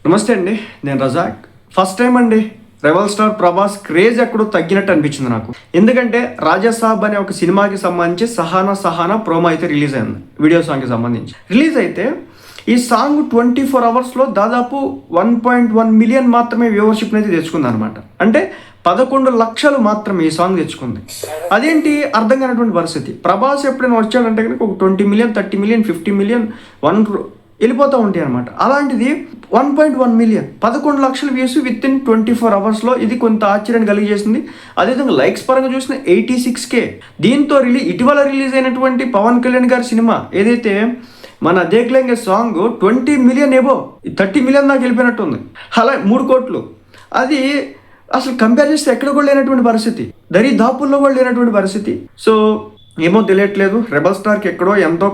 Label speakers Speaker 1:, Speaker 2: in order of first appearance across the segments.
Speaker 1: నమస్తే అండి, నేను రజాక్. ఫస్ట్ టైం అండి రెబల్ స్టార్ ప్రభాస్ క్రేజ్ ఎక్కడో తగ్గినట్టు అనిపించింది నాకు. ఎందుకంటే రాజాసాబ్ అనే ఒక సినిమాకి సంబంధించి సహానా ప్రోమో అయితే రిలీజ్ అయింది. వీడియో సాంగ్కి సంబంధించి రిలీజ్ అయితే ఈ సాంగ్ 24 అవర్స్లో దాదాపు 1.1 మిలియన్ మాత్రమే వ్యూవర్షిప్ని అయితే తెచ్చుకుంది అనమాట. అంటే 11 లక్షలు మాత్రమే ఈ సాంగ్ తెచ్చుకుంది. అదేంటి అర్థం కానటువంటి పరిస్థితి. ప్రభాస్ ఎప్పుడైనా వచ్చాడంటే కనుక ఒక 20 మిలియన్, 30 మిలియన్, 50 మిలియన్, 1 వెళ్ళిపోతూ ఉంటాయి అనమాట. అలాంటిది 1.1 మిలియన్, 11 లక్షల వ్యూస్ విత్ ఇన్ 24 అవర్స్లో. ఇది కొంత ఆశ్చర్యాన్ని కలిగజేసింది. అదేవిధంగా లైక్స్ పరంగా చూసిన 86K. దీంతో ఇటీవల రిలీజ్ అయినటువంటి పవన్ కళ్యాణ్ గారి సినిమా ఏదైతే మన దేఖ్లేంగే సాంగ్ 20 మిలియన్ ఏబో 30 మిలియన్ దాకా వెళ్ళిపోయినట్టుంది. అలా 3 కోట్లు. అది అసలు కంపేర్ చేస్తే ఎక్కడ కూడా లేనటువంటి పరిస్థితి, దరిదాపుల్లో కూడా లేనటువంటి పరిస్థితి. సో ఏమో తెలియట్లేదు, రెబల్ స్టార్కి ఎక్కడో ఎంతో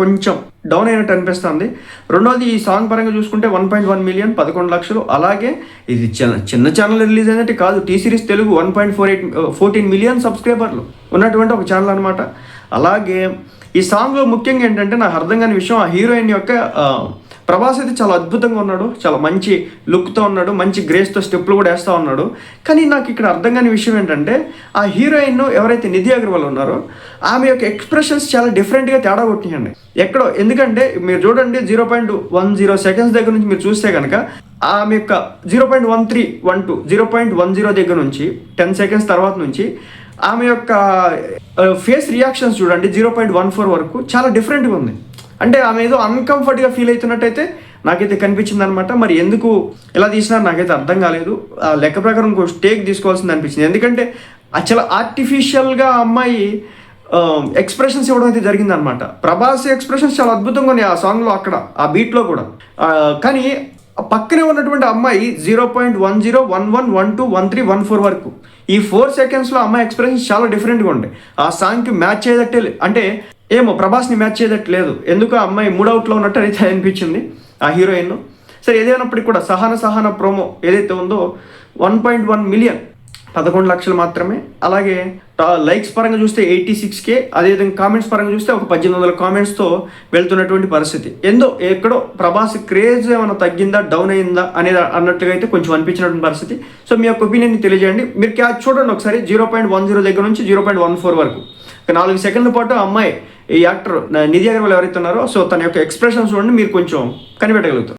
Speaker 1: కొంచెం డౌన్ అయినట్టు అనిపిస్తుంది. రెండోది ఈ సాంగ్ పరంగా చూసుకుంటే 1.1 మిలియన్, 11 లక్షలు. అలాగే ఇది చిన్న ఛానల్ రిలీజ్ అయినట్టు కాదు. టీ సిరీస్ తెలుగు 1.14 మిలియన్ సబ్స్క్రైబర్లు ఉన్నటువంటి ఒక ఛానల్ అనమాట. అలాగే ఈ సాంగ్లో ముఖ్యంగా ఏంటంటే నాకు అర్థం కాని విషయం, ఆ హీరోయిన్ యొక్క ప్రభాస్ అయితే చాలా అద్భుతంగా ఉన్నాడు, చాలా మంచి లుక్తో ఉన్నాడు, మంచి గ్రేస్తో స్టెప్లు కూడా వేస్తూ ఉన్నాడు. కానీ నాకు ఇక్కడ అర్థం కాని విషయం ఏంటంటే ఆ హీరోయిన్ ఎవరైతే నిధి అగర్వాల్ ఉన్నారో ఆమె యొక్క ఎక్స్ప్రెషన్స్ చాలా డిఫరెంట్గా తేడా కొట్టియండి ఎక్కడో. ఎందుకంటే మీరు చూడండి 0.10 సెకండ్స్ దగ్గర నుంచి మీరు చూస్తే కనుక ఆమె యొక్క 0.1312 0.10 దగ్గర నుంచి 10 సెకండ్స్ తర్వాత నుంచి ఆమె యొక్క ఫేస్ రియాక్షన్స్ చూడండి 0.14 వరకు చాలా డిఫరెంట్గా ఉంది. అంటే ఆమె ఏదో అన్కంఫర్ట్గా ఫీల్ అవుతున్నట్టయితే నాకైతే కనిపించింది అనమాట. మరి ఎందుకు ఇలా తీసినారు నాకైతే అర్థం కాలేదు. ఆ లెక్క ప్రకారం ఇంకో టేక్ తీసుకోవాల్సింది అనిపించింది. ఎందుకంటే చాలా ఆర్టిఫిషియల్గా అమ్మాయి ఎక్స్ప్రెషన్స్ ఇవ్వడం అయితే జరిగిందనమాట. ప్రభాస్ ఎక్స్ప్రెషన్స్ చాలా అద్భుతంగా ఉన్నాయి ఆ సాంగ్లో, అక్కడ ఆ బీట్లో కూడా. కానీ పక్కనే ఉన్నటువంటి అమ్మాయి 0.10 11 12 13 14 వరకు ఈ 4 సెకండ్స్లో అమ్మాయి ఎక్స్ప్రెషన్స్ చాలా డిఫరెంట్గా ఉంటాయి. ఆ సాంగ్కి మ్యాచ్ అయ్యేటట్టే అంటే ఏమో ప్రభాస్ని మ్యాచ్ చేయదట్టు లేదు. ఎందుకు ఆ అమ్మాయి మూడవుట్లో ఉన్నట్టు అయితే అనిపించింది ఆ హీరోయిన్. సరే ఏదైనప్పటికీ కూడా సహానా ప్రోమో ఏదైతే ఉందో 1.1 మిలియన్, 11 లక్షలు మాత్రమే. అలాగే లైక్స్ పరంగా చూస్తే 86K. అదేవిధంగా కామెంట్స్ పరంగా చూస్తే ఒక 1800 కామెంట్స్తో వెళ్తున్నటువంటి పరిస్థితి. ఎక్కడో ప్రభాస్ క్రేజ్ ఏమైనా తగ్గిందా, డౌన్ అయిందా అనేది అన్నట్లుగా అయితే కొంచెం అనిపించినటువంటి పరిస్థితి. సో మీ యొక్క ఒపీనియన్ని తెలియజేయండి. మీరు క్యాచ్ చూడండి ఒకసారి 0.10 దగ్గర నుంచి 0.14 వరకు 4 సెకండ్ల పాటు అమ్మాయి ఈ యాక్టర్ నిధి అగర్వాల్ ఎవరైతే ఉన్నారో సో తన యొక్క ఎక్స్ప్రెషన్స్ చూడండి, మీరు కొంచెం కనిపెట్టగలుగుతారు.